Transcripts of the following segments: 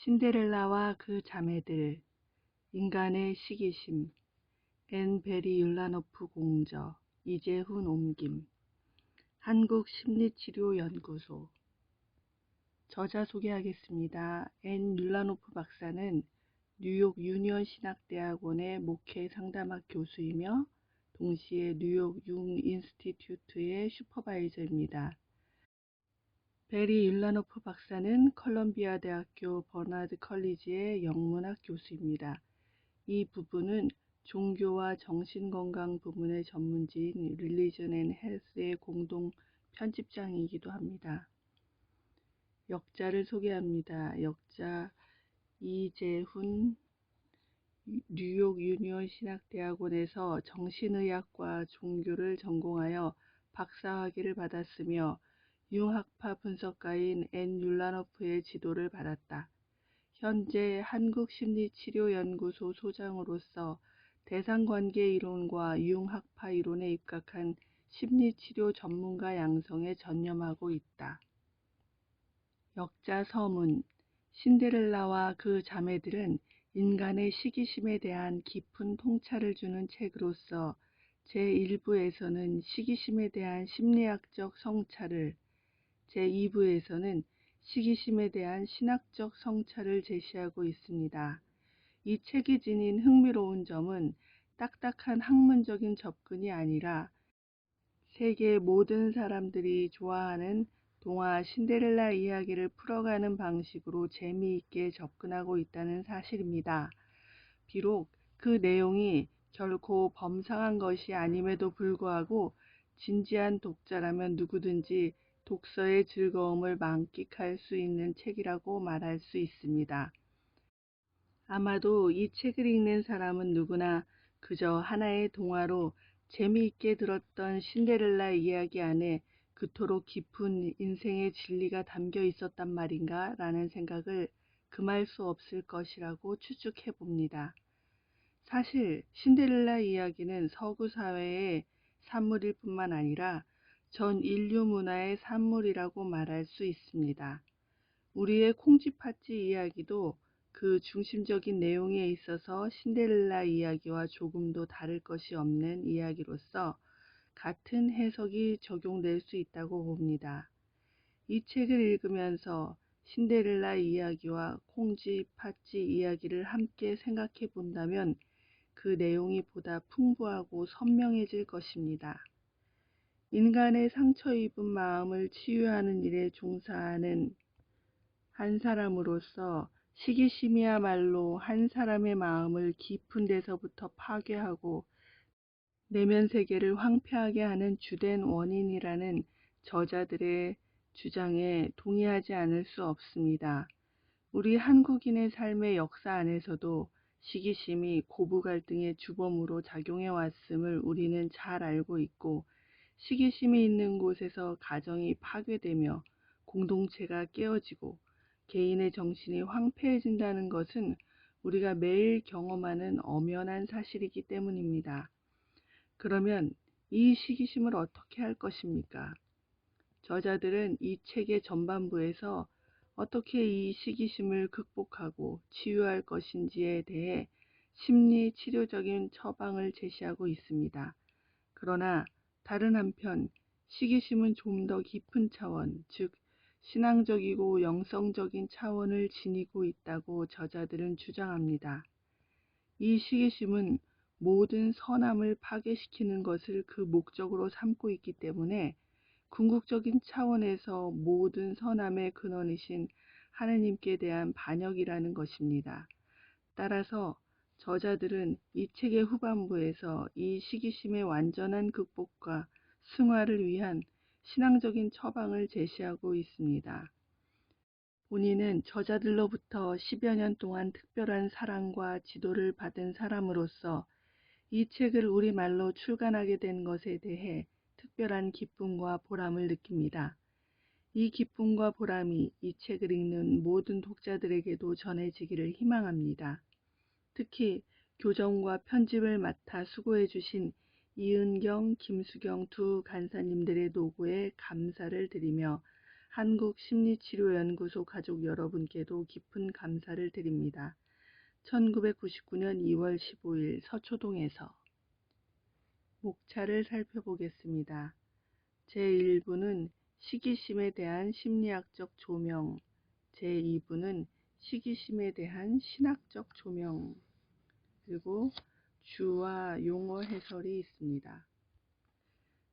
신데렐라와 그 자매들, 인간의 시기심, 앤 베리 율라노프 공저, 이재훈 옮김, 한국심리치료연구소. 저자 소개하겠습니다. 앤 율라노프 박사는 뉴욕 유니언 신학대학원의 목회 상담학 교수이며 동시에 뉴욕 융 인스티튜트의 슈퍼바이저입니다. 베리 율라노프 박사는 컬럼비아 대학교 버나드 컬리지의 영문학 교수입니다. 이 부부는 종교와 정신건강 부문의 전문지인 릴리전 앤 헬스의 공동 편집장이기도 합니다. 역자를 소개합니다. 역자 이재훈, 뉴욕 유니언 신학대학원에서 정신의학과 종교를 전공하여 박사학위를 받았으며 융학파 분석가인 앤 율라노프의 지도를 받았다. 현재 한국심리치료연구소 소장으로서 대상관계 이론과 융학파 이론에 입각한 심리치료 전문가 양성에 전념하고 있다. 역자 서문. 신데렐라와 그 자매들은 인간의 시기심에 대한 깊은 통찰을 주는 책으로서 제1부에서는 시기심에 대한 심리학적 성찰을, 제2부에서는 시기심에 대한 신학적 성찰을 제시하고 있습니다. 이 책이 지닌 흥미로운 점은 딱딱한 학문적인 접근이 아니라 세계 모든 사람들이 좋아하는 동화 신데렐라 이야기를 풀어가는 방식으로 재미있게 접근하고 있다는 사실입니다. 비록 그 내용이 결코 범상한 것이 아님에도 불구하고 진지한 독자라면 누구든지 독서의 즐거움을 만끽할 수 있는 책이라고 말할 수 있습니다. 아마도 이 책을 읽는 사람은 누구나 그저 하나의 동화로 재미있게 들었던 신데렐라 이야기 안에 그토록 깊은 인생의 진리가 담겨 있었단 말인가 라는 생각을 금할 수 없을 것이라고 추측해 봅니다. 사실 신데렐라 이야기는 서구 사회의 산물일 뿐만 아니라 전 인류 문화의 산물이라고 말할 수 있습니다. 우리의 콩쥐팥쥐 이야기도 그 중심적인 내용에 있어서 신데렐라 이야기와 조금도 다를 것이 없는 이야기로서 같은 해석이 적용될 수 있다고 봅니다. 이 책을 읽으면서 신데렐라 이야기와 콩쥐팥쥐 이야기를 함께 생각해 본다면 그 내용이 보다 풍부하고 선명해질 것입니다. 인간의 상처 입은 마음을 치유하는 일에 종사하는 한 사람으로서 시기심이야말로 한 사람의 마음을 깊은 데서부터 파괴하고 내면 세계를 황폐하게 하는 주된 원인이라는 저자들의 주장에 동의하지 않을 수 없습니다. 우리 한국인의 삶의 역사 안에서도 시기심이 고부 갈등의 주범으로 작용해 왔음을 우리는 잘 알고 있고, 시기심이 있는 곳에서 가정이 파괴되며 공동체가 깨어지고 개인의 정신이 황폐해진다는 것은 우리가 매일 경험하는 엄연한 사실이기 때문입니다. 그러면 이 시기심을 어떻게 할 것입니까? 저자들은 이 책의 전반부에서 어떻게 이 시기심을 극복하고 치유할 것인지에 대해 심리 치료적인 처방을 제시하고 있습니다. 그러나 다른 한편 시기심은 좀 더 깊은 차원, 즉 신앙적이고 영성적인 차원을 지니고 있다고 저자들은 주장합니다. 이 시기심은 모든 선함을 파괴시키는 것을 그 목적으로 삼고 있기 때문에 궁극적인 차원에서 모든 선함의 근원이신 하느님께 대한 반역이라는 것입니다. 따라서 저자들은 이 책의 후반부에서 이 시기심의 완전한 극복과 승화를 위한 신앙적인 처방을 제시하고 있습니다. 본인은 저자들로부터 10여 년 동안 특별한 사랑과 지도를 받은 사람으로서 이 책을 우리말로 출간하게 된 것에 대해 특별한 기쁨과 보람을 느낍니다. 이 기쁨과 보람이 이 책을 읽는 모든 독자들에게도 전해지기를 희망합니다. 특히 교정과 편집을 맡아 수고해 주신 이은경, 김수경 두 간사님들의 노고에 감사를 드리며 한국심리치료연구소 가족 여러분께도 깊은 감사를 드립니다. 1999년 2월 15일 서초동에서 목차를 살펴보겠습니다. 제1부는 시기심에 대한 심리학적 조명, 제2부는 시기심에 대한 신학적 조명, 그리고 주와 용어 해설이 있습니다.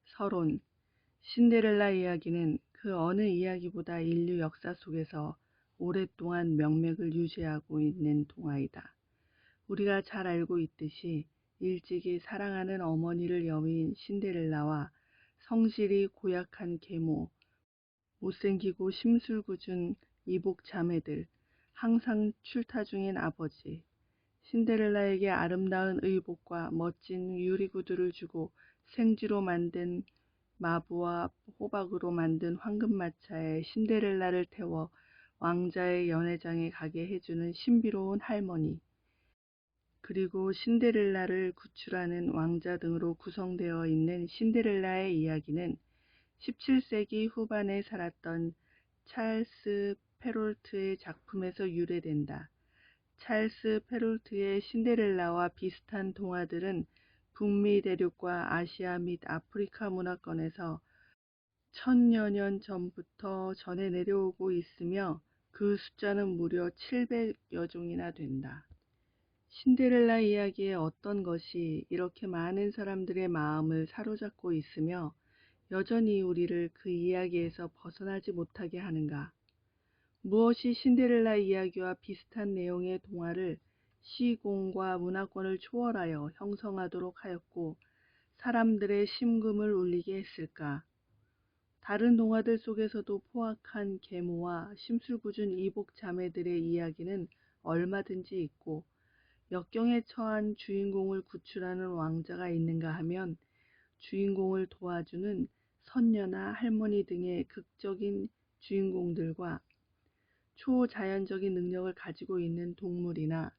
서론. 신데렐라 이야기는 그 어느 이야기보다 인류 역사 속에서 오랫동안 명맥을 유지하고 있는 동화이다. 우리가 잘 알고 있듯이 일찍이 사랑하는 어머니를 여민 신데렐라와 성실히 고약한 계모, 못생기고 심술궂은 이복 자매들, 항상 출타 중인 아버지, 신데렐라에게 아름다운 의복과 멋진 유리구두를 주고 생쥐로 만든 마부와 호박으로 만든 황금마차에 신데렐라를 태워 왕자의 연회장에 가게 해주는 신비로운 할머니, 그리고 신데렐라를 구출하는 왕자 등으로 구성되어 있는 신데렐라의 이야기는 17세기 후반에 살았던 찰스 페롤트의 작품에서 유래된다. 찰스 페롤트의 신데렐라와 비슷한 동화들은 북미 대륙과 아시아 및 아프리카 문화권에서 천여 년 전부터 전해 내려오고 있으며 그 숫자는 무려 700여 종이나 된다. 신데렐라 이야기의 어떤 것이 이렇게 많은 사람들의 마음을 사로잡고 있으며 여전히 우리를 그 이야기에서 벗어나지 못하게 하는가? 무엇이 신데렐라 이야기와 비슷한 내용의 동화를 시공과 문화권을 초월하여 형성하도록 하였고 사람들의 심금을 울리게 했을까? 다른 동화들 속에서도 포악한 계모와 심술궂은 이복 자매들의 이야기는 얼마든지 있고 역경에 처한 주인공을 구출하는 왕자가 있는가 하면 주인공을 도와주는 선녀나 할머니 등의 극적인 주인공들과 초자연적인 능력을 가지고 있는 동물이나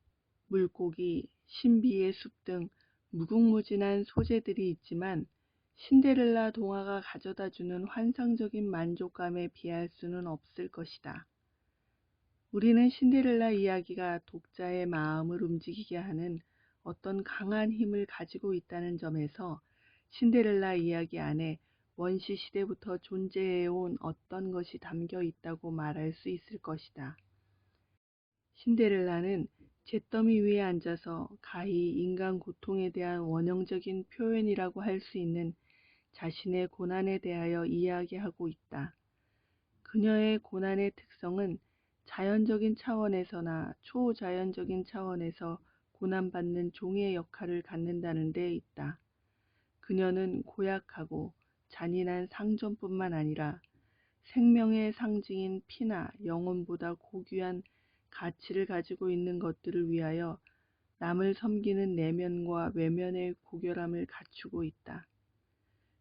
물고기, 신비의 숲 등 무궁무진한 소재들이 있지만 신데렐라 동화가 가져다주는 환상적인 만족감에 비할 수는 없을 것이다. 우리는 신데렐라 이야기가 독자의 마음을 움직이게 하는 어떤 강한 힘을 가지고 있다는 점에서 신데렐라 이야기 안에 원시 시대부터 존재해온 어떤 것이 담겨 있다고 말할 수 있을 것이다. 신데렐라는 잿더미 위에 앉아서 가히 인간 고통에 대한 원형적인 표현이라고 할 수 있는 자신의 고난에 대하여 이야기하고 있다. 그녀의 고난의 특성은 자연적인 차원에서나 초자연적인 차원에서 고난받는 종의 역할을 갖는다는 데 있다. 그녀는 고약하고 잔인한 상전뿐만 아니라 생명의 상징인 피나 영혼보다 고귀한 가치를 가지고 있는 것들을 위하여 남을 섬기는 내면과 외면의 고결함을 갖추고 있다.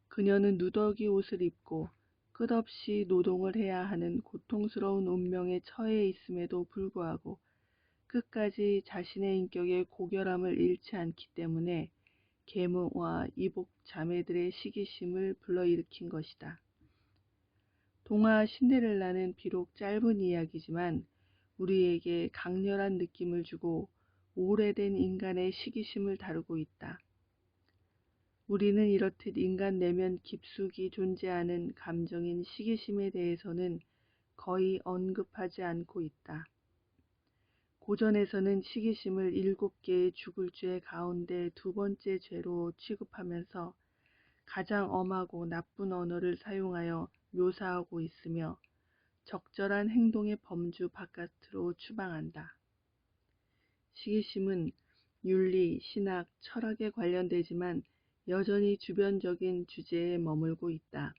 그녀는 누더기 옷을 입고 끝없이 노동을 해야 하는 고통스러운 운명에 처해 있음에도 불구하고 끝까지 자신의 인격의 고결함을 잃지 않기 때문에 계모와 이복 자매들의 시기심을 불러일으킨 것이다. 동화 신데렐라는 비록 짧은 이야기지만 우리에게 강렬한 느낌을 주고 오래된 인간의 시기심을 다루고 있다. 우리는 이렇듯 인간 내면 깊숙이 존재하는 감정인 시기심에 대해서는 거의 언급하지 않고 있다. 고전에서는 시기심을 7개의 죽을 죄 가운데 두 번째 죄로 취급하면서 가장 엄하고 나쁜 언어를 사용하여 묘사하고 있으며 적절한 행동의 범주 바깥으로 추방한다. 시기심은 윤리, 신학, 철학에 관련되지만 여전히 주변적인 주제에 머물고 있다.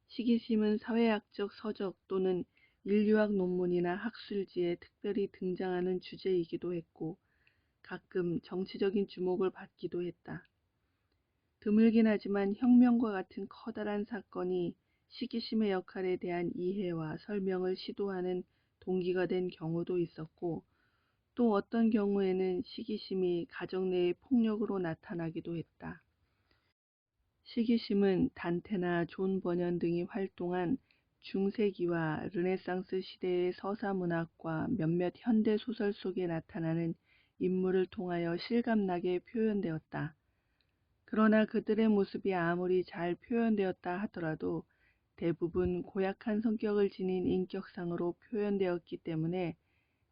시기심은 사회학적 서적 또는 인류학 논문이나 학술지에 특별히 등장하는 주제이기도 했고 가끔 정치적인 주목을 받기도 했다. 드물긴 하지만 혁명과 같은 커다란 사건이 시기심의 역할에 대한 이해와 설명을 시도하는 동기가 된 경우도 있었고 또 어떤 경우에는 시기심이 가정 내의 폭력으로 나타나기도 했다. 시기심은 단테나 존 버년 등이 활동한 중세기와 르네상스 시대의 서사문학과 몇몇 현대 소설 속에 나타나는 인물을 통하여 실감나게 표현되었다. 그러나 그들의 모습이 아무리 잘 표현되었다 하더라도 대부분 고약한 성격을 지닌 인격상으로 표현되었기 때문에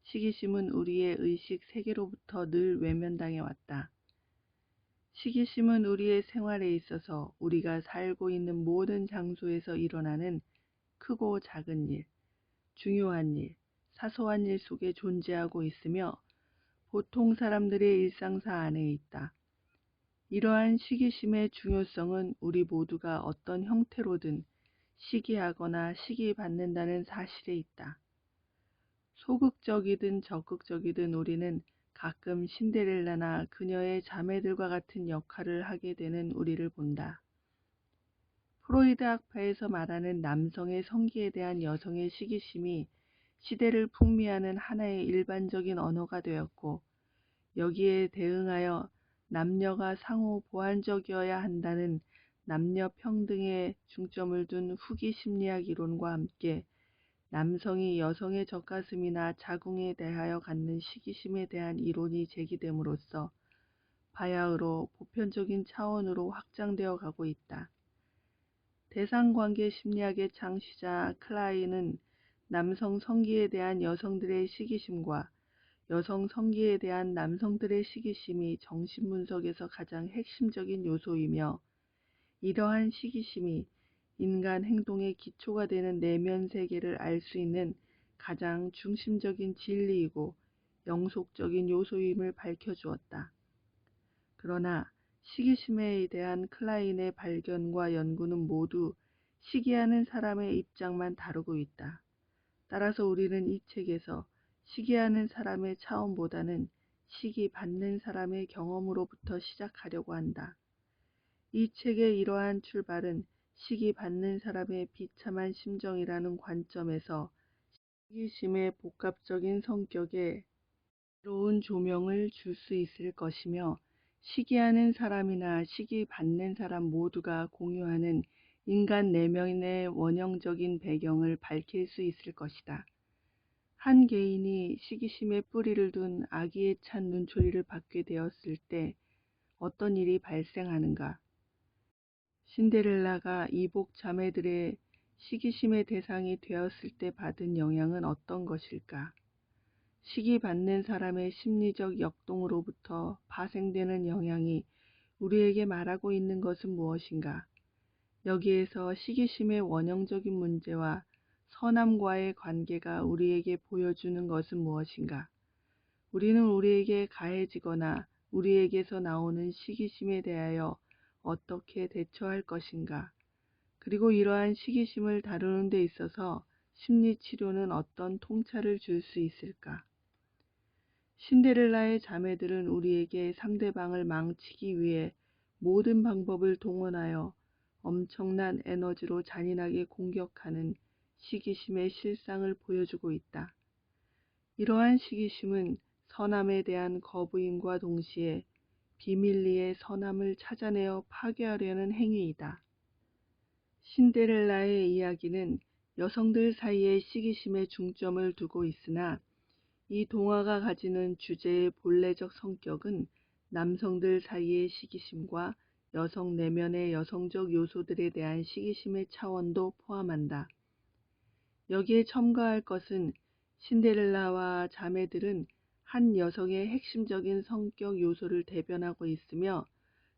시기심은 우리의 의식 세계로부터 늘 외면당해 왔다. 시기심은 우리의 생활에 있어서 우리가 살고 있는 모든 장소에서 일어나는 크고 작은 일, 중요한 일, 사소한 일 속에 존재하고 있으며 보통 사람들의 일상사 안에 있다. 이러한 시기심의 중요성은 우리 모두가 어떤 형태로든 시기하거나 시기받는다는 사실에 있다. 소극적이든 적극적이든 우리는 가끔 신데렐라나 그녀의 자매들과 같은 역할을 하게 되는 우리를 본다. 프로이드 학파에서 말하는 남성의 성기에 대한 여성의 시기심이 시대를 풍미하는 하나의 일반적인 언어가 되었고, 여기에 대응하여 남녀가 상호 보완적이어야 한다는 남녀 평등에 중점을 둔 후기 심리학 이론과 함께 남성이 여성의 젖가슴이나 자궁에 대하여 갖는 시기심에 대한 이론이 제기됨으로써 바야흐로 보편적인 차원으로 확장되어 가고 있다. 대상관계 심리학의 창시자 클라인은 남성 성기에 대한 여성들의 시기심과 여성 성기에 대한 남성들의 시기심이 정신분석에서 가장 핵심적인 요소이며, 이러한 시기심이 인간 행동의 기초가 되는 내면 세계를 알 수 있는 가장 중심적인 진리이고 영속적인 요소임을 밝혀주었다. 그러나 시기심에 대한 클라인의 발견과 연구는 모두 시기하는 사람의 입장만 다루고 있다. 따라서 우리는 이 책에서 시기하는 사람의 차원보다는 시기받는 사람의 경험으로부터 시작하려고 한다. 이 책의 이러한 출발은 시기받는 사람의 비참한 심정이라는 관점에서 시기심의 복합적인 성격에 새로운 조명을 줄 수 있을 것이며, 시기하는 사람이나 시기받는 사람 모두가 공유하는 인간 내면의 원형적인 배경을 밝힐 수 있을 것이다. 한 개인이 시기심에 뿌리를 둔 아기에 찬 눈초리를 받게 되었을 때 어떤 일이 발생하는가? 신데렐라가 이복 자매들의 시기심의 대상이 되었을 때 받은 영향은 어떤 것일까? 시기받는 사람의 심리적 역동으로부터 파생되는 영향이 우리에게 말하고 있는 것은 무엇인가? 여기에서 시기심의 원형적인 문제와 선함과의 관계가 우리에게 보여주는 것은 무엇인가? 우리는 우리에게 가해지거나 우리에게서 나오는 시기심에 대하여 어떻게 대처할 것인가? 그리고 이러한 시기심을 다루는 데 있어서 심리치료는 어떤 통찰을 줄 수 있을까? 신데렐라의 자매들은 우리에게 상대방을 망치기 위해 모든 방법을 동원하여 엄청난 에너지로 잔인하게 공격하는 시기심의 실상을 보여주고 있다. 이러한 시기심은 선함에 대한 거부임과 동시에 비밀리에 선함을 찾아내어 파괴하려는 행위이다. 신데렐라의 이야기는 여성들 사이의 시기심에 중점을 두고 있으나, 이 동화가 가지는 주제의 본래적 성격은 남성들 사이의 시기심과 여성 내면의 여성적 요소들에 대한 시기심의 차원도 포함한다. 여기에 첨가할 것은 신데렐라와 자매들은 한 여성의 핵심적인 성격 요소를 대변하고 있으며,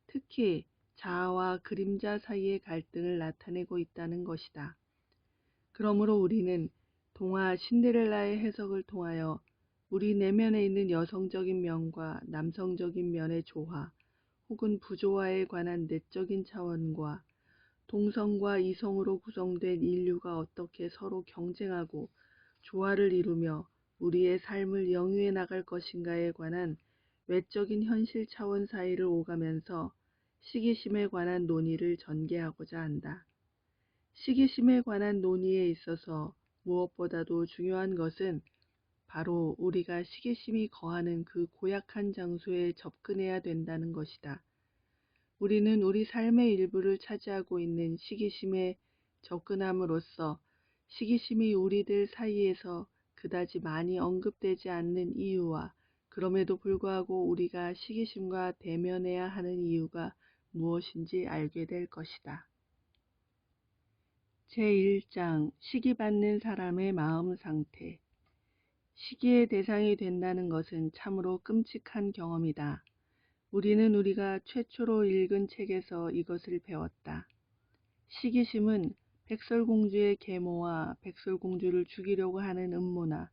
특히 자아와 그림자 사이의 갈등을 나타내고 있다는 것이다. 그러므로 우리는 동화 신데렐라의 해석을 통하여 우리 내면에 있는 여성적인 면과 남성적인 면의 조화 혹은 부조화에 관한 내적인 차원과 동성과 이성으로 구성된 인류가 어떻게 서로 경쟁하고 조화를 이루며 우리의 삶을 영위해 나갈 것인가에 관한 외적인 현실 차원 사이를 오가면서 시기심에 관한 논의를 전개하고자 한다. 시기심에 관한 논의에 있어서 무엇보다도 중요한 것은 바로 우리가 시기심이 거하는 그 고약한 장소에 접근해야 된다는 것이다. 우리는 우리 삶의 일부를 차지하고 있는 시기심에 접근함으로써 시기심이 우리들 사이에서 그다지 많이 언급되지 않는 이유와 그럼에도 불구하고 우리가 시기심과 대면해야 하는 이유가 무엇인지 알게 될 것이다. 제1장 시기받는 사람의 마음 상태. 시기의 대상이 된다는 것은 참으로 끔찍한 경험이다. 우리는 우리가 최초로 읽은 책에서 이것을 배웠다. 시기심은 백설공주의 계모와 백설공주를 죽이려고 하는 음모나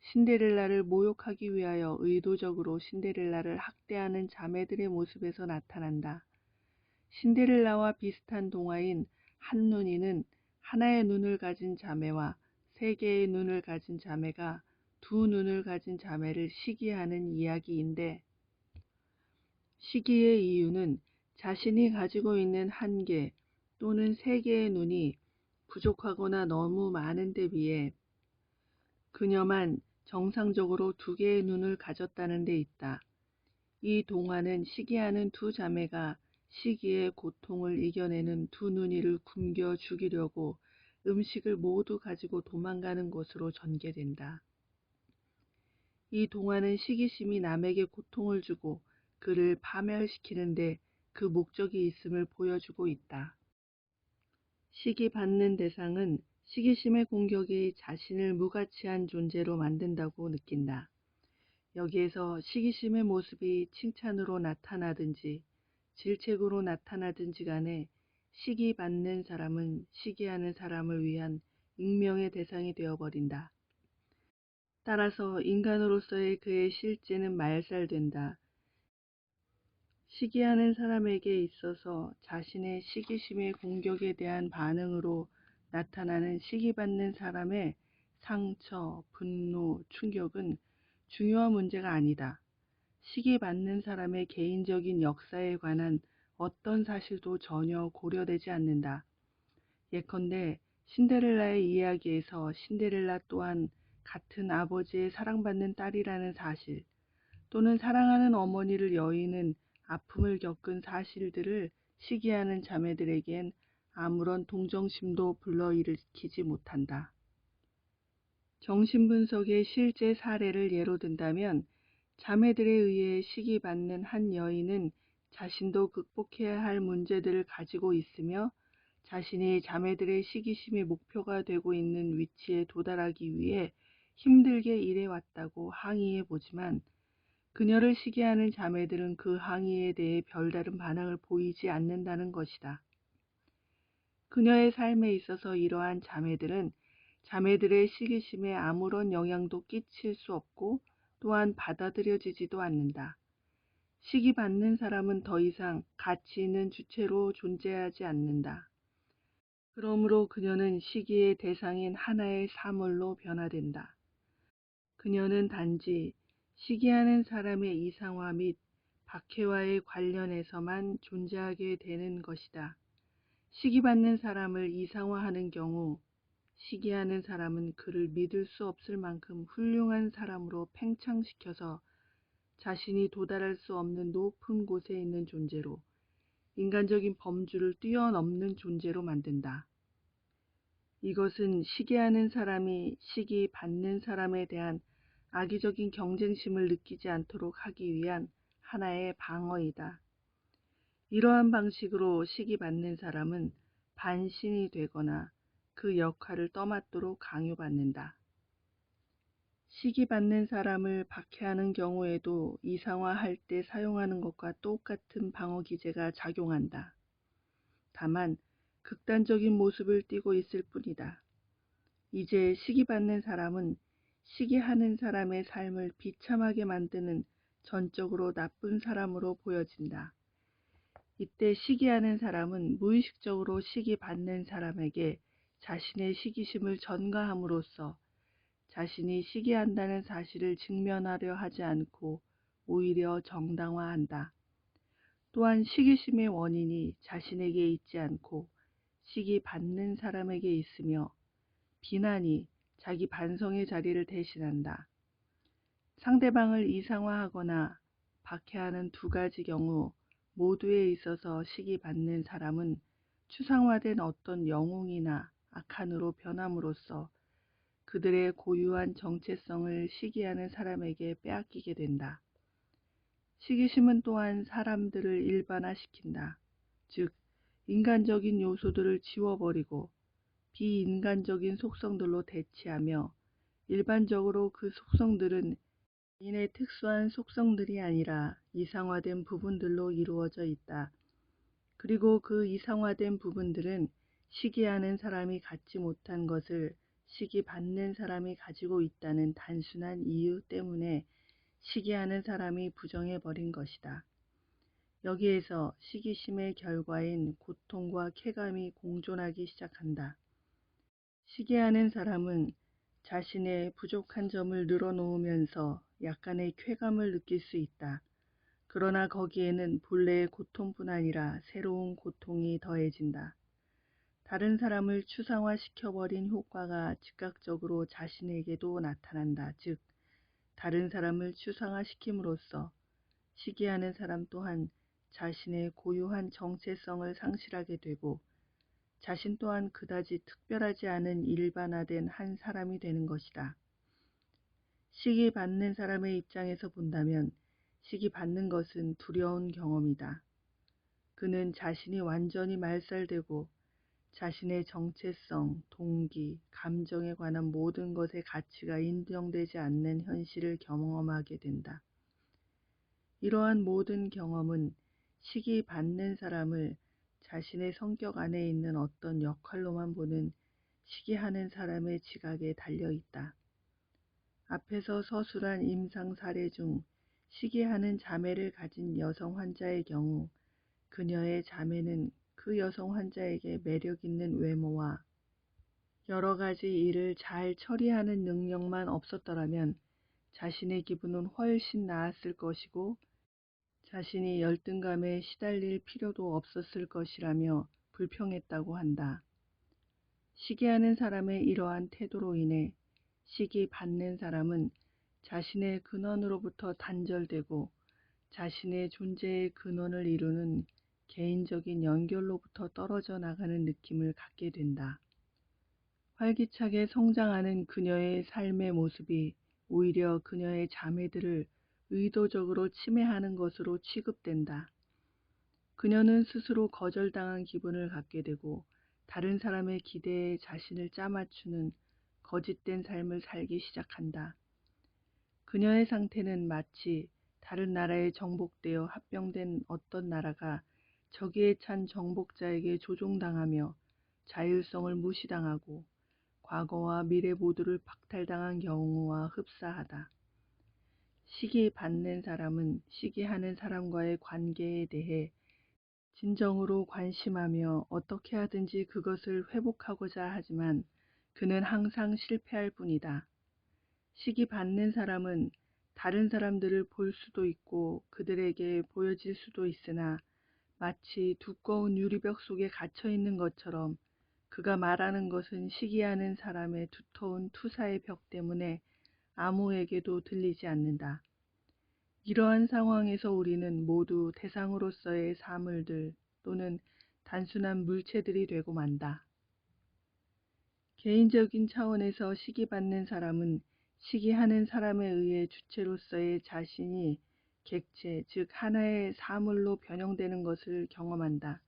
신데렐라를 모욕하기 위하여 의도적으로 신데렐라를 학대하는 자매들의 모습에서 나타난다. 신데렐라와 비슷한 동화인 한눈이는 하나의 눈을 가진 자매와 세 개의 눈을 가진 자매가 두 눈을 가진 자매를 시기하는 이야기인데, 시기의 이유는 자신이 가지고 있는 한 개 또는 세 개의 눈이 부족하거나 너무 많은 데 비해 그녀만 정상적으로 두 개의 눈을 가졌다는 데 있다. 이 동화는 시기하는 두 자매가 시기의 고통을 이겨내는 두 눈이를 굶겨 죽이려고 음식을 모두 가지고 도망가는 것으로 전개된다. 이 동화는 시기심이 남에게 고통을 주고 그를 파멸시키는데 그 목적이 있음을 보여주고 있다. 시기받는 대상은 시기심의 공격이 자신을 무가치한 존재로 만든다고 느낀다. 여기에서 시기심의 모습이 칭찬으로 나타나든지 질책으로 나타나든지 간에 시기받는 사람은 시기하는 사람을 위한 익명의 대상이 되어버린다. 따라서 인간으로서의 그의 실제는 말살된다. 시기하는 사람에게 있어서 자신의 시기심의 공격에 대한 반응으로 나타나는 시기받는 사람의 상처, 분노, 충격은 중요한 문제가 아니다. 시기받는 사람의 개인적인 역사에 관한 어떤 사실도 전혀 고려되지 않는다. 예컨대 신데렐라의 이야기에서 신데렐라 또한 같은 아버지의 사랑받는 딸이라는 사실, 또는 사랑하는 어머니를 여의는 아픔을 겪은 사실들을 시기하는 자매들에겐 아무런 동정심도 불러일으키지 못한다. 정신분석의 실제 사례를 예로 든다면 자매들에 의해 시기받는 한 여인은 자신도 극복해야 할 문제들을 가지고 있으며 자신이 자매들의 시기심의 목표가 되고 있는 위치에 도달하기 위해 힘들게 일해왔다고 항의해 보지만 그녀를 시기하는 자매들은 그 항의에 대해 별다른 반응을 보이지 않는다는 것이다. 그녀의 삶에 있어서 이러한 자매들은 자매들의 시기심에 아무런 영향도 끼칠 수 없고 또한 받아들여지지도 않는다. 시기받는 사람은 더 이상 가치 있는 주체로 존재하지 않는다. 그러므로 그녀는 시기의 대상인 하나의 사물로 변화된다. 그녀는 단지 시기하는 사람의 이상화 및 박해와의 관련해서만 존재하게 되는 것이다. 시기받는 사람을 이상화하는 경우 시기하는 사람은 그를 믿을 수 없을 만큼 훌륭한 사람으로 팽창시켜서 자신이 도달할 수 없는 높은 곳에 있는 존재로, 인간적인 범주를 뛰어넘는 존재로 만든다. 이것은 시기하는 사람이 시기받는 사람에 대한 악의적인 경쟁심을 느끼지 않도록 하기 위한 하나의 방어이다. 이러한 방식으로 시기받는 사람은 반신이 되거나 그 역할을 떠맡도록 강요받는다. 시기받는 사람을 박해하는 경우에도 이상화할 때 사용하는 것과 똑같은 방어 기제가 작용한다. 다만 극단적인 모습을 띠고 있을 뿐이다. 이제 시기받는 사람은 시기하는 사람의 삶을 비참하게 만드는 전적으로 나쁜 사람으로 보여진다. 이때 시기하는 사람은 무의식적으로 시기받는 사람에게 자신의 시기심을 전가함으로써 자신이 시기한다는 사실을 직면하려 하지 않고 오히려 정당화한다. 또한 시기심의 원인이 자신에게 있지 않고 시기받는 사람에게 있으며 비난이 자기 반성의 자리를 대신한다. 상대방을 이상화하거나 박해하는 두 가지 경우 모두에 있어서 시기받는 사람은 추상화된 어떤 영웅이나 악한으로 변함으로써 그들의 고유한 정체성을 시기하는 사람에게 빼앗기게 된다. 시기심은 또한 사람들을 일반화시킨다. 즉, 인간적인 요소들을 지워버리고 비인간적인 속성들로 대치하며 일반적으로 그 속성들은 인의 특수한 속성들이 아니라 이상화된 부분들로 이루어져 있다. 그리고 그 이상화된 부분들은 시기하는 사람이 갖지 못한 것을 시기받는 사람이 가지고 있다는 단순한 이유 때문에 시기하는 사람이 부정해버린 것이다. 여기에서 시기심의 결과인 고통과 쾌감이 공존하기 시작한다. 시기하는 사람은 자신의 부족한 점을 늘어놓으면서 약간의 쾌감을 느낄 수 있다. 그러나 거기에는 본래의 고통뿐 아니라 새로운 고통이 더해진다. 다른 사람을 추상화시켜버린 효과가 즉각적으로 자신에게도 나타난다. 즉, 다른 사람을 추상화시킴으로써 시기하는 사람 또한 자신의 고유한 정체성을 상실하게 되고 자신 또한 그다지 특별하지 않은 일반화된 한 사람이 되는 것이다. 시기받는 사람의 입장에서 본다면 시기받는 것은 두려운 경험이다. 그는 자신이 완전히 말살되고 자신의 정체성, 동기, 감정에 관한 모든 것의 가치가 인정되지 않는 현실을 경험하게 된다. 이러한 모든 경험은 시기받는 사람을 자신의 성격 안에 있는 어떤 역할로만 보는 시기하는 사람의 지각에 달려있다. 앞에서 서술한 임상 사례 중 시기하는 자매를 가진 여성 환자의 경우 그녀의 자매는 그 여성 환자에게 매력 있는 외모와 여러 가지 일을 잘 처리하는 능력만 없었더라면 자신의 기분은 훨씬 나았을 것이고 자신이 열등감에 시달릴 필요도 없었을 것이라며 불평했다고 한다. 시기하는 사람의 이러한 태도로 인해 시기받는 사람은 자신의 근원으로부터 단절되고 자신의 존재의 근원을 이루는 개인적인 연결로부터 떨어져 나가는 느낌을 갖게 된다. 활기차게 성장하는 그녀의 삶의 모습이 오히려 그녀의 자매들을 의도적으로 침해하는 것으로 취급된다. 그녀는 스스로 거절당한 기분을 갖게 되고 다른 사람의 기대에 자신을 짜맞추는 거짓된 삶을 살기 시작한다. 그녀의 상태는 마치 다른 나라에 정복되어 합병된 어떤 나라가 저기에 찬 정복자에게 조종당하며 자율성을 무시당하고 과거와 미래 모두를 박탈당한 경우와 흡사하다. 시기받는 사람은 시기하는 사람과의 관계에 대해 진정으로 관심하며 어떻게 하든지 그것을 회복하고자 하지만 그는 항상 실패할 뿐이다. 시기받는 사람은 다른 사람들을 볼 수도 있고 그들에게 보여질 수도 있으나 마치 두꺼운 유리벽 속에 갇혀 있는 것처럼 그가 말하는 것은 시기하는 사람의 두터운 투사의 벽 때문에 아무에게도 들리지 않는다. 이러한 상황에서 우리는 모두 대상으로서의 사물들 또는 단순한 물체들이 되고 만다. 개인적인 차원에서 시기받는 사람은 시기하는 사람에 의해 주체로서의 자신이 객체, 즉 하나의 사물로 변형되는 것을 경험한다.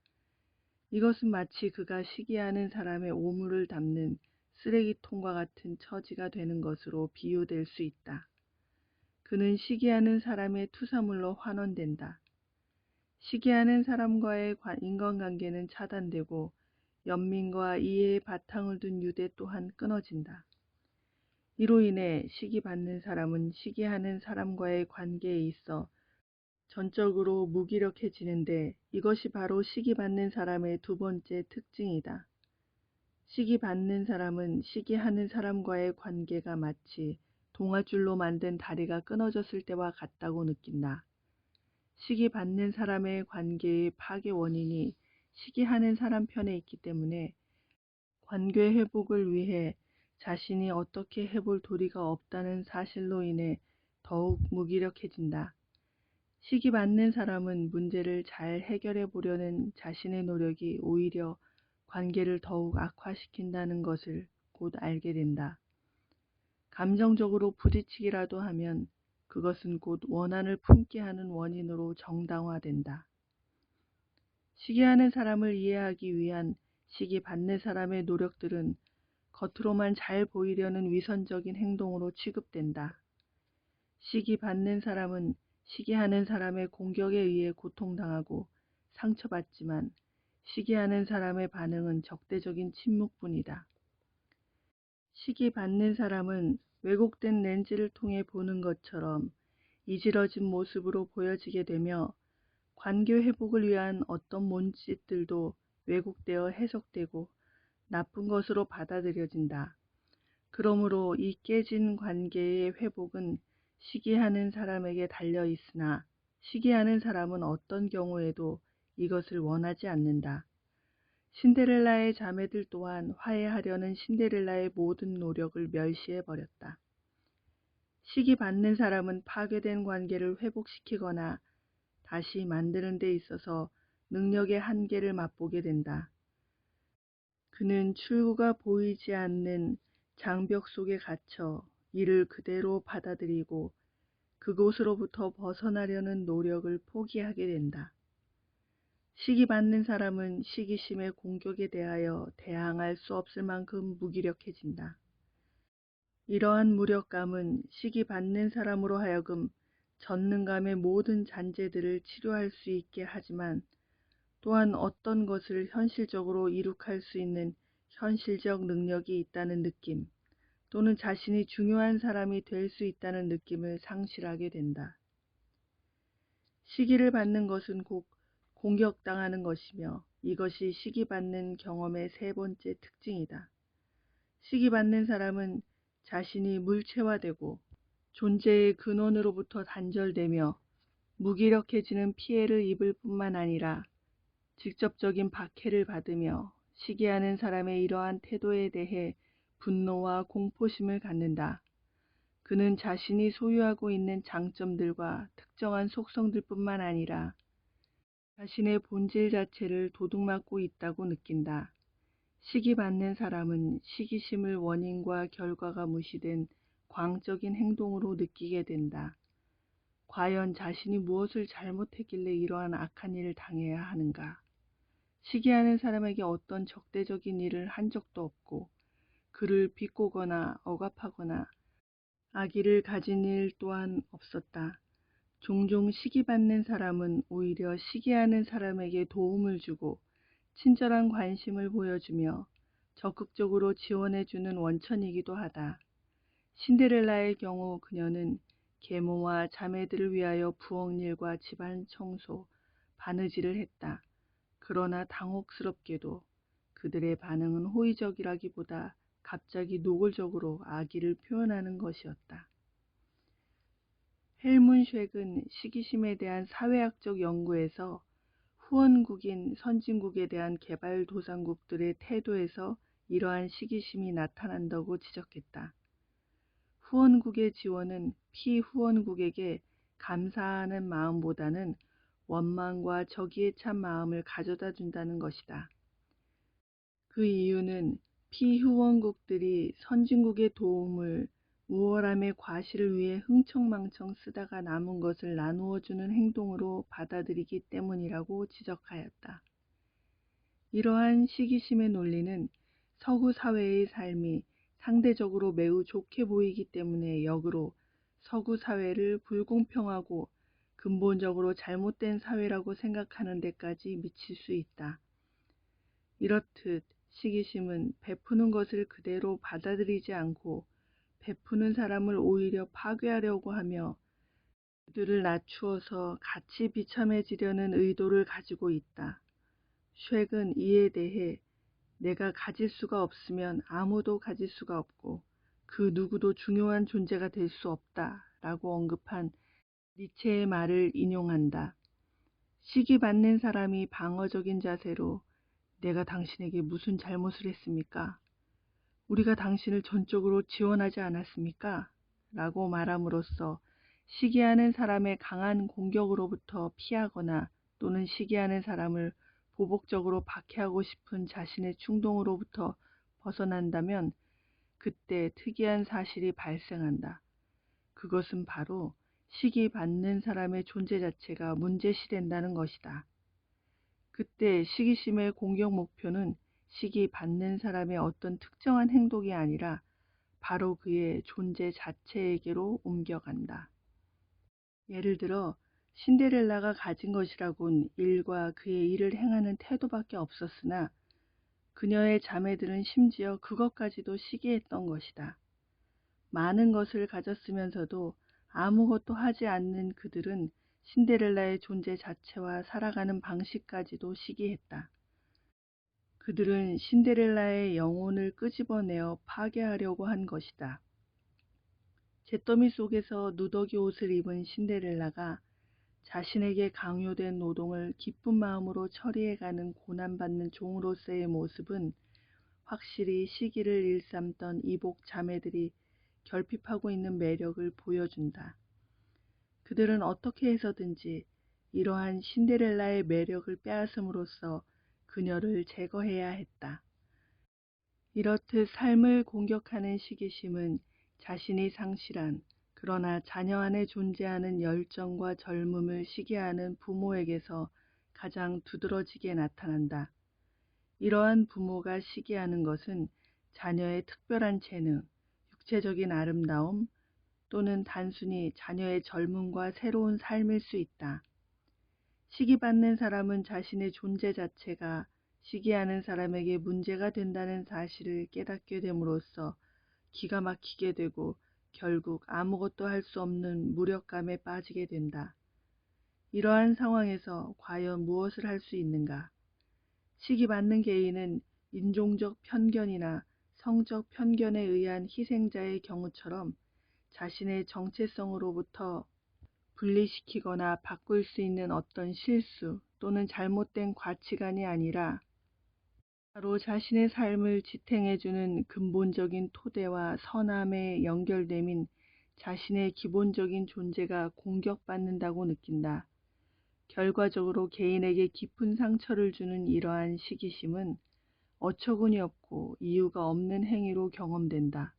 이것은 마치 그가 시기하는 사람의 오물을 담는 쓰레기통과 같은 처지가 되는 것으로 비유될 수 있다. 그는 시기하는 사람의 투사물로 환원된다. 시기하는 사람과의 인간관계는 차단되고 연민과 이해의 바탕을 둔 유대 또한 끊어진다. 이로 인해 시기받는 사람은 시기하는 사람과의 관계에 있어 전적으로 무기력해지는데 이것이 바로 시기받는 사람의 두 번째 특징이다. 시기받는 사람은 시기하는 사람과의 관계가 마치 동아줄로 만든 다리가 끊어졌을 때와 같다고 느낀다. 시기받는 사람의 관계의 파괴 원인이 시기하는 사람 편에 있기 때문에 관계 회복을 위해 자신이 어떻게 해볼 도리가 없다는 사실로 인해 더욱 무기력해진다. 시기받는 사람은 문제를 잘 해결해 보려는 자신의 노력이 오히려 관계를 더욱 악화시킨다는 것을 곧 알게 된다. 감정적으로 부딪히기라도 하면 그것은 곧 원한을 품게 하는 원인으로 정당화된다. 시기하는 사람을 이해하기 위한 시기받는 사람의 노력들은 겉으로만 잘 보이려는 위선적인 행동으로 취급된다. 시기받는 사람은 시기하는 사람의 공격에 의해 고통당하고 상처받지만 시기하는 사람의 반응은 적대적인 침묵뿐이다. 시기받는 사람은 왜곡된 렌즈를 통해 보는 것처럼 이지러진 모습으로 보여지게 되며 관계 회복을 위한 어떤 몸짓들도 왜곡되어 해석되고 나쁜 것으로 받아들여진다. 그러므로 이 깨진 관계의 회복은 시기하는 사람에게 달려 있으나 시기하는 사람은 어떤 경우에도 이것을 원하지 않는다. 신데렐라의 자매들 또한 화해하려는 신데렐라의 모든 노력을 멸시해버렸다. 시기받는 사람은 파괴된 관계를 회복시키거나 다시 만드는 데 있어서 능력의 한계를 맛보게 된다. 그는 출구가 보이지 않는 장벽 속에 갇혀 이를 그대로 받아들이고 그곳으로부터 벗어나려는 노력을 포기하게 된다. 시기받는 사람은 시기심의 공격에 대하여 대항할 수 없을 만큼 무기력해진다. 이러한 무력감은 시기받는 사람으로 하여금 전능감의 모든 잔재들을 치료할 수 있게 하지만 또한 어떤 것을 현실적으로 이룩할 수 있는 현실적 능력이 있다는 느낌 또는 자신이 중요한 사람이 될 수 있다는 느낌을 상실하게 된다. 시기를 받는 것은 곧 공격당하는 것이며 이것이 시기받는 경험의 세 번째 특징이다. 시기받는 사람은 자신이 물체화되고 존재의 근원으로부터 단절되며 무기력해지는 피해를 입을 뿐만 아니라 직접적인 박해를 받으며 시기하는 사람의 이러한 태도에 대해 분노와 공포심을 갖는다. 그는 자신이 소유하고 있는 장점들과 특정한 속성들 뿐만 아니라 자신의 본질 자체를 도둑맞고 있다고 느낀다. 시기받는 사람은 시기심을 원인과 결과가 무시된 광적인 행동으로 느끼게 된다. 과연 자신이 무엇을 잘못했길래 이러한 악한 일을 당해야 하는가? 시기하는 사람에게 어떤 적대적인 일을 한 적도 없고 그를 비꼬거나 억압하거나 악의를 가진 일 또한 없었다. 종종 시기받는 사람은 오히려 시기하는 사람에게 도움을 주고 친절한 관심을 보여주며 적극적으로 지원해주는 원천이기도 하다. 신데렐라의 경우 그녀는 계모와 자매들을 위하여 부엌일과 집안 청소, 바느질을 했다. 그러나 당혹스럽게도 그들의 반응은 호의적이라기보다 갑자기 노골적으로 악의를 표현하는 것이었다. 헬문 쉑은 시기심에 대한 사회학적 연구에서 후원국인 선진국에 대한 개발도상국들의 태도에서 이러한 시기심이 나타난다고 지적했다. 후원국의 지원은 피후원국에게 감사하는 마음보다는 원망과 적의에 찬 마음을 가져다 준다는 것이다. 그 이유는 피후원국들이 선진국의 도움을 우월함의 과시를 위해 흥청망청 쓰다가 남은 것을 나누어주는 행동으로 받아들이기 때문이라고 지적하였다. 이러한 시기심의 논리는 서구 사회의 삶이 상대적으로 매우 좋게 보이기 때문에 역으로 서구 사회를 불공평하고 근본적으로 잘못된 사회라고 생각하는 데까지 미칠 수 있다. 이렇듯 시기심은 베푸는 것을 그대로 받아들이지 않고 베푸는 사람을 오히려 파괴하려고 하며 그들을 낮추어서 같이 비참해지려는 의도를 가지고 있다. 쉑은 이에 대해 내가 가질 수가 없으면 아무도 가질 수가 없고 그 누구도 중요한 존재가 될 수 없다 라고 언급한 니체의 말을 인용한다. 시기받는 사람이 방어적인 자세로 내가 당신에게 무슨 잘못을 했습니까? 우리가 당신을 전적으로 지원하지 않았습니까? 라고 말함으로써 시기하는 사람의 강한 공격으로부터 피하거나 또는 시기하는 사람을 보복적으로 박해하고 싶은 자신의 충동으로부터 벗어난다면 그때 특이한 사실이 발생한다. 그것은 바로 시기받는 사람의 존재 자체가 문제시된다는 것이다. 그때 시기심의 공격 목표는 시기받는 사람의 어떤 특정한 행동이 아니라 바로 그의 존재 자체에게로 옮겨간다. 예를 들어 신데렐라가 가진 것이라곤 일과 그의 일을 행하는 태도밖에 없었으나 그녀의 자매들은 심지어 그것까지도 시기했던 것이다. 많은 것을 가졌으면서도 아무것도 하지 않는 그들은 신데렐라의 존재 자체와 살아가는 방식까지도 시기했다. 그들은 신데렐라의 영혼을 끄집어내어 파괴하려고 한 것이다. 잿더미 속에서 누더기 옷을 입은 신데렐라가 자신에게 강요된 노동을 기쁜 마음으로 처리해가는 고난받는 종으로서의 모습은 확실히 시기를 일삼던 이복 자매들이 결핍하고 있는 매력을 보여준다. 그들은 어떻게 해서든지 이러한 신데렐라의 매력을 빼앗음으로써 그녀를 제거해야 했다. 이렇듯 삶을 공격하는 시기심은 자신이 상실한 그러나 자녀 안에 존재하는 열정과 젊음을 시기하는 부모에게서 가장 두드러지게 나타난다. 이러한 부모가 시기하는 것은 자녀의 특별한 재능, 육체적인 아름다움 또는 단순히 자녀의 젊음과 새로운 삶일 수 있다. 시기받는 사람은 자신의 존재 자체가 시기하는 사람에게 문제가 된다는 사실을 깨닫게 됨으로써 기가 막히게 되고 결국 아무것도 할 수 없는 무력감에 빠지게 된다. 이러한 상황에서 과연 무엇을 할 수 있는가? 시기받는 개인은 인종적 편견이나 성적 편견에 의한 희생자의 경우처럼 자신의 정체성으로부터 분리시키거나 바꿀 수 있는 어떤 실수 또는 잘못된 가치관이 아니라 바로 자신의 삶을 지탱해주는 근본적인 토대와 선함의 연결됨인 자신의 기본적인 존재가 공격받는다고 느낀다. 결과적으로 개인에게 깊은 상처를 주는 이러한 시기심은 어처구니 없고 이유가 없는 행위로 경험된다.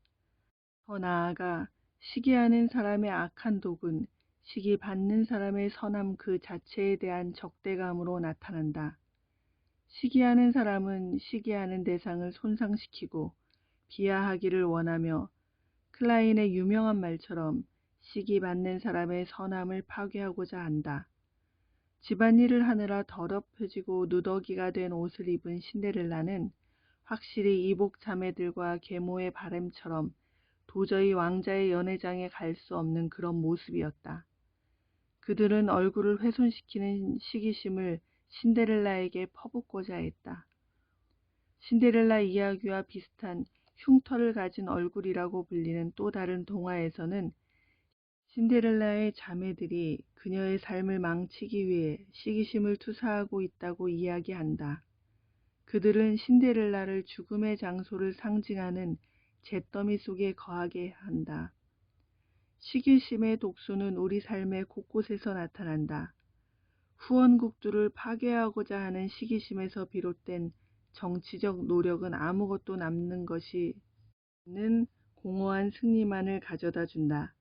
더 나아가 시기하는 사람의 악한 독은 시기받는 사람의 선함 그 자체에 대한 적대감으로 나타난다. 시기하는 사람은 시기하는 대상을 손상시키고 비하하기를 원하며 클라인의 유명한 말처럼 시기받는 사람의 선함을 파괴하고자 한다. 집안일을 하느라 더럽혀지고 누더기가 된 옷을 입은 신데렐라는 확실히 이복 자매들과 계모의 바램처럼 도저히 왕자의 연회장에 갈 수 없는 그런 모습이었다. 그들은 얼굴을 훼손시키는 시기심을 신데렐라에게 퍼붓고자 했다. 신데렐라 이야기와 비슷한 흉터를 가진 얼굴이라고 불리는 또 다른 동화에서는 신데렐라의 자매들이 그녀의 삶을 망치기 위해 시기심을 투사하고 있다고 이야기한다. 그들은 신데렐라를 죽음의 장소를 상징하는 잿더미 속에 거하게 한다. 시기심의 독소는 우리 삶의 곳곳에서 나타난다. 후원국들을 파괴하고자 하는 시기심에서 비롯된 정치적 노력은 아무것도 남는 것이 없는 공허한 승리만을 가져다 준다.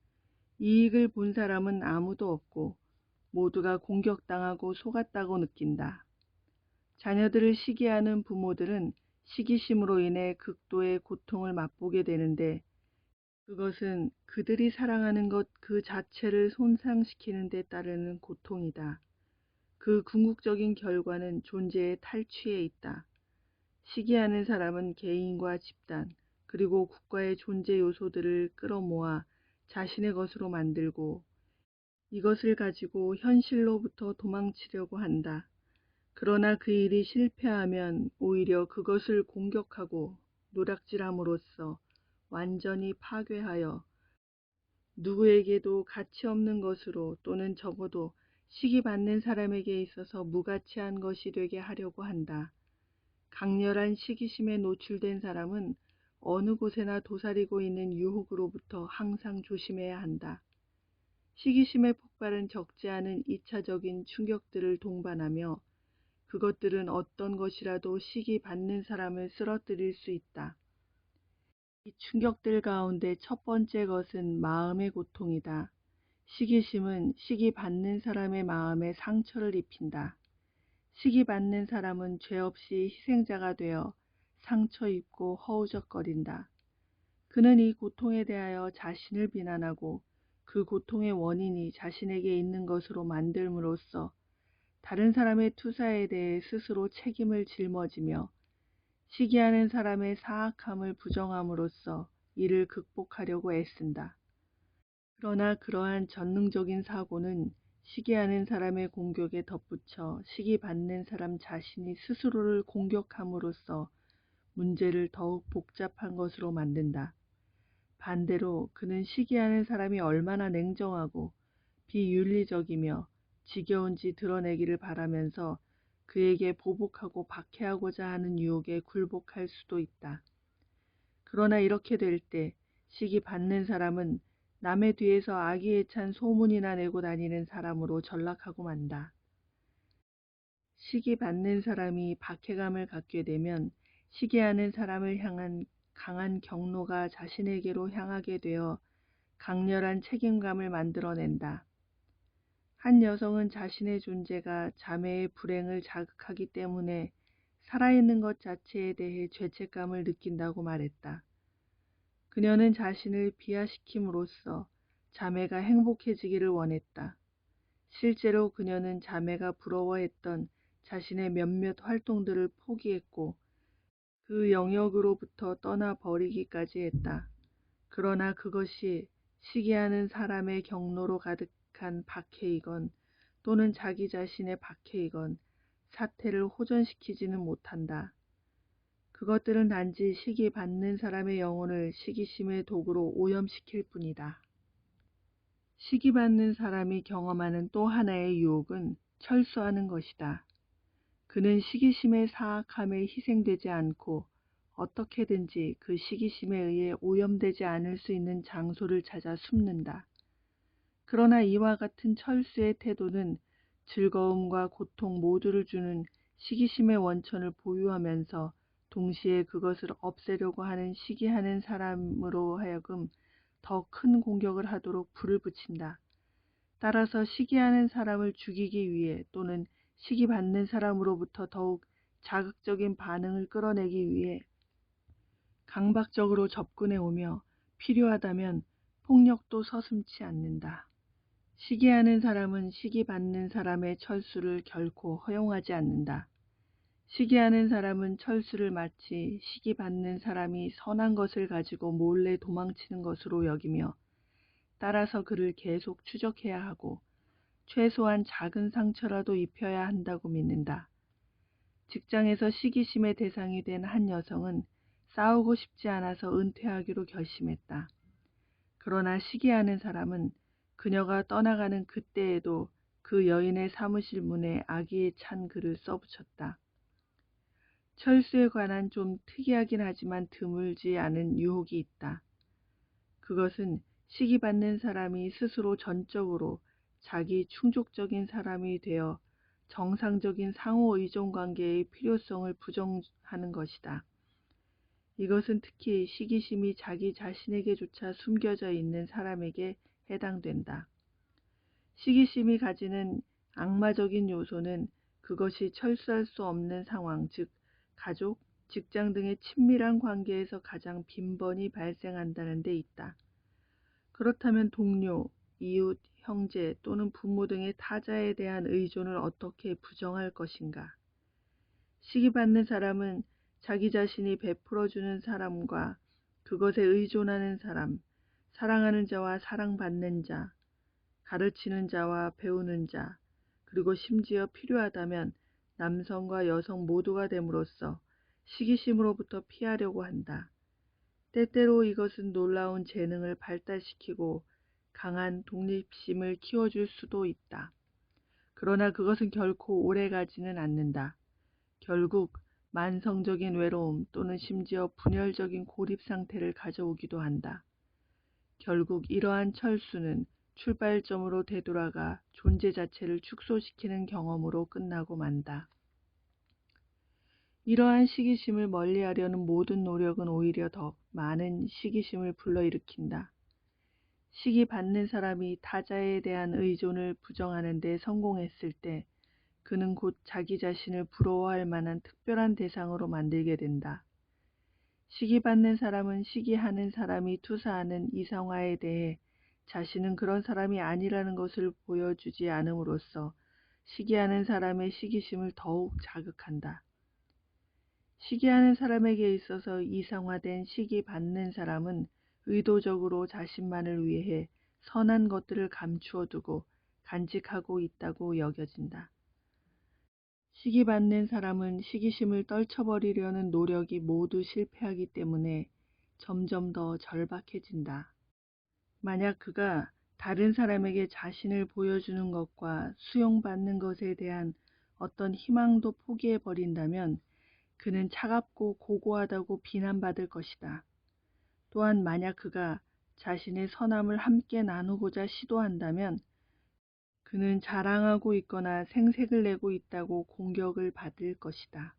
이익을 본 사람은 아무도 없고 모두가 공격당하고 속았다고 느낀다. 자녀들을 시기하는 부모들은 시기심으로 인해 극도의 고통을 맛보게 되는데 그것은 그들이 사랑하는 것 그 자체를 손상시키는 데 따르는 고통이다. 그 궁극적인 결과는 존재의 탈취에 있다. 시기하는 사람은 개인과 집단 그리고 국가의 존재 요소들을 끌어모아 자신의 것으로 만들고 이것을 가지고 현실로부터 도망치려고 한다. 그러나 그 일이 실패하면 오히려 그것을 공격하고 노략질함으로써 완전히 파괴하여 누구에게도 가치 없는 것으로 또는 적어도 시기받는 사람에게 있어서 무가치한 것이 되게 하려고 한다. 강렬한 시기심에 노출된 사람은 어느 곳에나 도사리고 있는 유혹으로부터 항상 조심해야 한다. 시기심의 폭발은 적지 않은 2차적인 충격들을 동반하며 그것들은 어떤 것이라도 시기 받는 사람을 쓰러뜨릴 수 있다. 이 충격들 가운데 첫 번째 것은 마음의 고통이다. 시기심은 시기 받는 사람의 마음에 상처를 입힌다. 시기 받는 사람은 죄 없이 희생자가 되어 상처 입고 허우적거린다. 그는 이 고통에 대하여 자신을 비난하고 그 고통의 원인이 자신에게 있는 것으로 만들므로써 다른 사람의 투사에 대해 스스로 책임을 짊어지며 시기하는 사람의 사악함을 부정함으로써 이를 극복하려고 애쓴다. 그러나 그러한 전능적인 사고는 시기하는 사람의 공격에 덧붙여 시기받는 사람 자신이 스스로를 공격함으로써 문제를 더욱 복잡한 것으로 만든다. 반대로 그는 시기하는 사람이 얼마나 냉정하고 비윤리적이며 지겨운지 드러내기를 바라면서 그에게 보복하고 박해하고자 하는 유혹에 굴복할 수도 있다. 그러나 이렇게 될 때 시기 받는 사람은 남의 뒤에서 아기애찬 소문이나 내고 다니는 사람으로 전락하고 만다. 시기 받는 사람이 박해감을 갖게 되면 시기하는 사람을 향한 강한 경로가 자신에게로 향하게 되어 강렬한 책임감을 만들어낸다. 한 여성은 자신의 존재가 자매의 불행을 자극하기 때문에 살아있는 것 자체에 대해 죄책감을 느낀다고 말했다. 그녀는 자신을 비하시킴으로써 자매가 행복해지기를 원했다. 실제로 그녀는 자매가 부러워했던 자신의 몇몇 활동들을 포기했고 그 영역으로부터 떠나버리기까지 했다. 그러나 그것이 시기하는 사람의 경로로 가득한 박해이건 또는 자기 자신의 박해이건 사태를 호전시키지는 못한다. 그것들은 단지 시기 받는 사람의 영혼을 시기심의 도구로 오염시킬 뿐이다. 시기 받는 사람이 경험하는 또 하나의 유혹은 철수하는 것이다. 그는 시기심의 사악함에 희생되지 않고 어떻게든지 그 시기심에 의해 오염되지 않을 수 있는 장소를 찾아 숨는다. 그러나 이와 같은 철수의 태도는 즐거움과 고통 모두를 주는 시기심의 원천을 보유하면서 동시에 그것을 없애려고 하는 시기하는 사람으로 하여금 더 큰 공격을 하도록 불을 붙인다. 따라서 시기하는 사람을 죽이기 위해 또는 시기받는 사람으로부터 더욱 자극적인 반응을 끌어내기 위해 강박적으로 접근해 오며 필요하다면 폭력도 서슴지 않는다. 시기하는 사람은 시기받는 사람의 철수를 결코 허용하지 않는다. 시기하는 사람은 철수를 마치 시기받는 사람이 선한 것을 가지고 몰래 도망치는 것으로 여기며 따라서 그를 계속 추적해야 하고 최소한 작은 상처라도 입혀야 한다고 믿는다. 직장에서 시기심의 대상이 된 한 여성은 싸우고 싶지 않아서 은퇴하기로 결심했다. 그러나 시기하는 사람은 그녀가 떠나가는 그때에도 그 여인의 사무실 문에 아기에 찬 글을 써붙였다. 철수에 관한 좀 특이하긴 하지만 드물지 않은 유혹이 있다. 그것은 시기받는 사람이 스스로 전적으로 자기 충족적인 사람이 되어 정상적인 상호 의존 관계의 필요성을 부정하는 것이다. 이것은 특히 시기심이 자기 자신에게조차 숨겨져 있는 사람에게 해당된다. 시기심이 가지는 악마적인 요소는 그것이 철수할 수 없는 상황, 즉 가족, 직장 등의 친밀한 관계에서 가장 빈번히 발생한다는 데 있다. 그렇다면 동료, 이웃, 형제 또는 부모 등의 타자에 대한 의존을 어떻게 부정할 것인가? 시기받는 사람은 자기 자신이 베풀어주는 사람과 그것에 의존하는 사람, 사랑하는 자와 사랑받는 자, 가르치는 자와 배우는 자, 그리고 심지어 필요하다면 남성과 여성 모두가 됨으로써 시기심으로부터 피하려고 한다. 때때로 이것은 놀라운 재능을 발달시키고 강한 독립심을 키워줄 수도 있다. 그러나 그것은 결코 오래가지는 않는다. 결국 만성적인 외로움 또는 심지어 분열적인 고립 상태를 가져오기도 한다. 결국 이러한 철수는 출발점으로 되돌아가 존재 자체를 축소시키는 경험으로 끝나고 만다. 이러한 시기심을 멀리하려는 모든 노력은 오히려 더 많은 시기심을 불러일으킨다. 시기 받는 사람이 타자에 대한 의존을 부정하는 데 성공했을 때 그는 곧 자기 자신을 부러워할 만한 특별한 대상으로 만들게 된다. 시기받는 사람은 시기하는 사람이 투사하는 이상화에 대해 자신은 그런 사람이 아니라는 것을 보여주지 않음으로써 시기하는 사람의 시기심을 더욱 자극한다. 시기하는 사람에게 있어서 이상화된 시기받는 사람은 의도적으로 자신만을 위해 선한 것들을 감추어 두고 간직하고 있다고 여겨진다. 시기받는 사람은 시기심을 떨쳐버리려는 노력이 모두 실패하기 때문에 점점 더 절박해진다. 만약 그가 다른 사람에게 자신을 보여주는 것과 수용받는 것에 대한 어떤 희망도 포기해버린다면 그는 차갑고 고고하다고 비난받을 것이다. 또한 만약 그가 자신의 선함을 함께 나누고자 시도한다면 그는 자랑하고 있거나 생색을 내고 있다고 공격을 받을 것이다.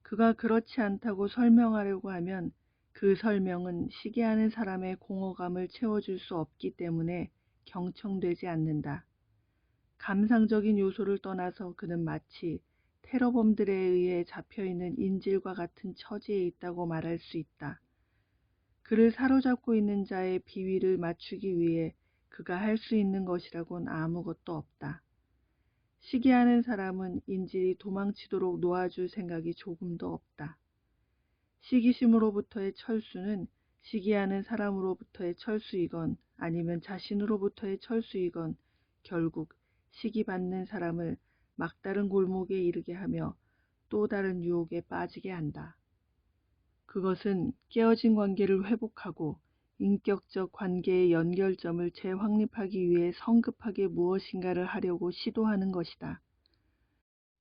그가 그렇지 않다고 설명하려고 하면 그 설명은 시기하는 사람의 공허감을 채워줄 수 없기 때문에 경청되지 않는다. 감상적인 요소를 떠나서 그는 마치 테러범들에 의해 잡혀있는 인질과 같은 처지에 있다고 말할 수 있다. 그를 사로잡고 있는 자의 비위를 맞추기 위해 그가 할 수 있는 것이라곤 아무것도 없다. 시기하는 사람은 인질이 도망치도록 놓아줄 생각이 조금도 없다. 시기심으로부터의 철수는 시기하는 사람으로부터의 철수이건 아니면 자신으로부터의 철수이건 결국 시기받는 사람을 막다른 골목에 이르게 하며 또 다른 유혹에 빠지게 한다. 그것은 깨어진 관계를 회복하고 인격적 관계의 연결점을 재확립하기 위해 성급하게 무엇인가를 하려고 시도하는 것이다.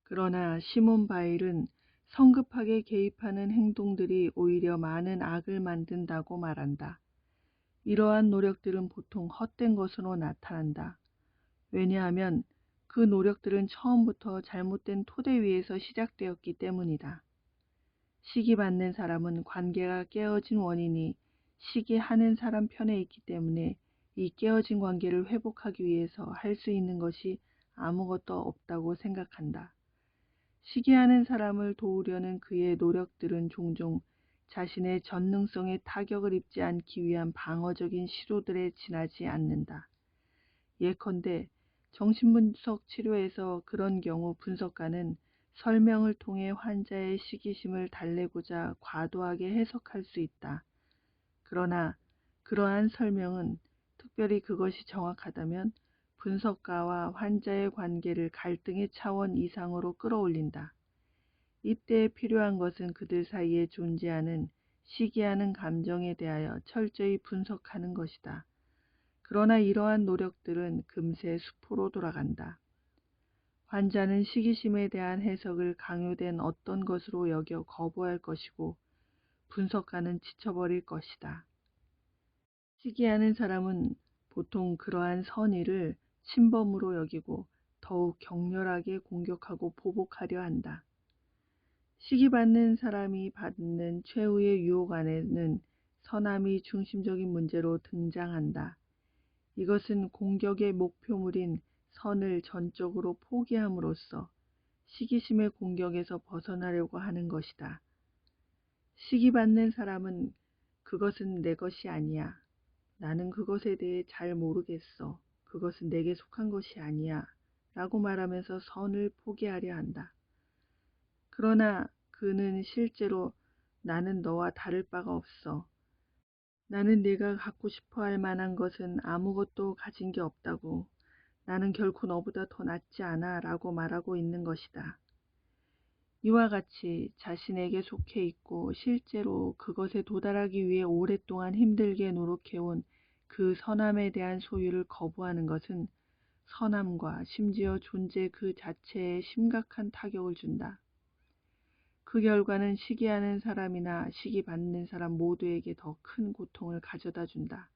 그러나 시몬 바일은 성급하게 개입하는 행동들이 오히려 많은 악을 만든다고 말한다. 이러한 노력들은 보통 헛된 것으로 나타난다. 왜냐하면 그 노력들은 처음부터 잘못된 토대 위에서 시작되었기 때문이다. 시기받는 사람은 관계가 깨어진 원인이 시기하는 사람 편에 있기 때문에 이 깨어진 관계를 회복하기 위해서 할 수 있는 것이 아무것도 없다고 생각한다. 시기하는 사람을 도우려는 그의 노력들은 종종 자신의 전능성에 타격을 입지 않기 위한 방어적인 시도들에 지나지 않는다. 예컨대 정신분석 치료에서 그런 경우 분석가는 설명을 통해 환자의 시기심을 달래고자 과도하게 해석할 수 있다. 그러나 그러한 설명은 특별히 그것이 정확하다면 분석가와 환자의 관계를 갈등의 차원 이상으로 끌어올린다. 이때 필요한 것은 그들 사이에 존재하는 시기하는 감정에 대하여 철저히 분석하는 것이다. 그러나 이러한 노력들은 금세 수포로 돌아간다. 환자는 시기심에 대한 해석을 강요된 어떤 것으로 여겨 거부할 것이고 분석가는 지쳐버릴 것이다. 시기하는 사람은 보통 그러한 선의를 침범으로 여기고 더욱 격렬하게 공격하고 보복하려 한다. 시기받는 사람이 받는 최후의 유혹 안에는 선함이 중심적인 문제로 등장한다. 이것은 공격의 목표물인 선을 전적으로 포기함으로써 시기심의 공격에서 벗어나려고 하는 것이다. 시기받는 사람은 그것은 내 것이 아니야. 나는 그것에 대해 잘 모르겠어. 그것은 내게 속한 것이 아니야. 라고 말하면서 선을 포기하려 한다. 그러나 그는 실제로 나는 너와 다를 바가 없어. 나는 네가 갖고 싶어 할 만한 것은 아무것도 가진 게 없다고. 나는 결코 너보다 더 낫지 않아 라고 말하고 있는 것이다. 이와 같이 자신에게 속해 있고 실제로 그것에 도달하기 위해 오랫동안 힘들게 노력해온 그 선함에 대한 소유를 거부하는 것은 선함과 심지어 존재 그 자체에 심각한 타격을 준다. 그 결과는 시기하는 사람이나 시기받는 사람 모두에게 더 큰 고통을 가져다 준다.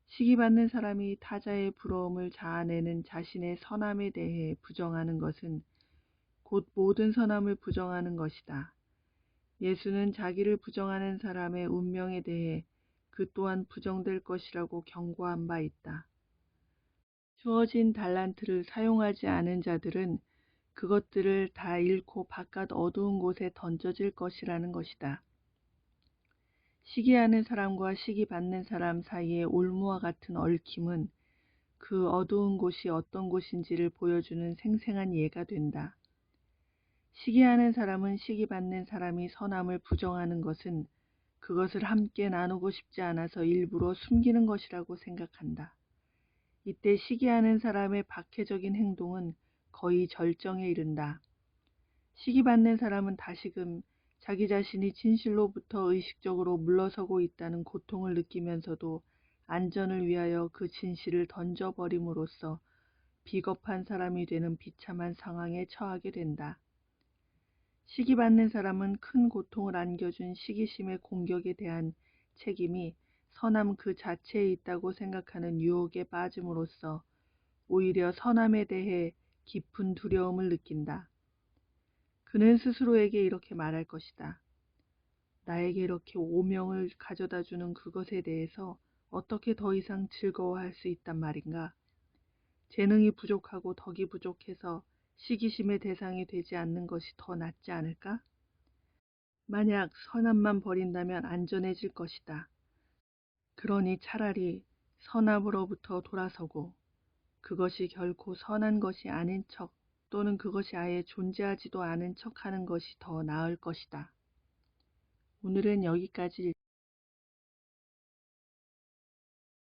시기받는 사람이 타자의 부러움을 자아내는 자신의 선함에 대해 부정하는 것은 곧 모든 선함을 부정하는 것이다. 예수는 자기를 부정하는 사람의 운명에 대해 그 또한 부정될 것이라고 경고한 바 있다. 주어진 달란트를 사용하지 않은 자들은 그것들을 다 잃고 바깥 어두운 곳에 던져질 것이라는 것이다. 시기하는 사람과 시기받는 사람 사이의 올무와 같은 얽힘은 그 어두운 곳이 어떤 곳인지를 보여주는 생생한 예가 된다. 시기하는 사람은 시기받는 사람이 선함을 부정하는 것은 그것을 함께 나누고 싶지 않아서 일부러 숨기는 것이라고 생각한다. 이때 시기하는 사람의 박해적인 행동은 거의 절정에 이른다. 시기받는 사람은 다시금 자기 자신이 진실로부터 의식적으로 물러서고 있다는 고통을 느끼면서도 안전을 위하여 그 진실을 던져버림으로써 비겁한 사람이 되는 비참한 상황에 처하게 된다. 시기받는 사람은 큰 고통을 안겨준 시기심의 공격에 대한 책임이 선함 그 자체에 있다고 생각하는 유혹에 빠짐으로써 오히려 선함에 대해 깊은 두려움을 느낀다. 그는 스스로에게 이렇게 말할 것이다. 나에게 이렇게 오명을 가져다주는 그것에 대해서 어떻게 더 이상 즐거워할 수 있단 말인가? 재능이 부족하고 덕이 부족해서 시기심의 대상이 되지 않는 것이 더 낫지 않을까? 만약 선함만 버린다면 안전해질 것이다. 그러니 차라리 선함으로부터 돌아서고 그것이 결코 선한 것이 아닌 척 또는 그것이 아예 존재하지도 않은 척 하는 것이 더 나을 것이다. 오늘은 여기까지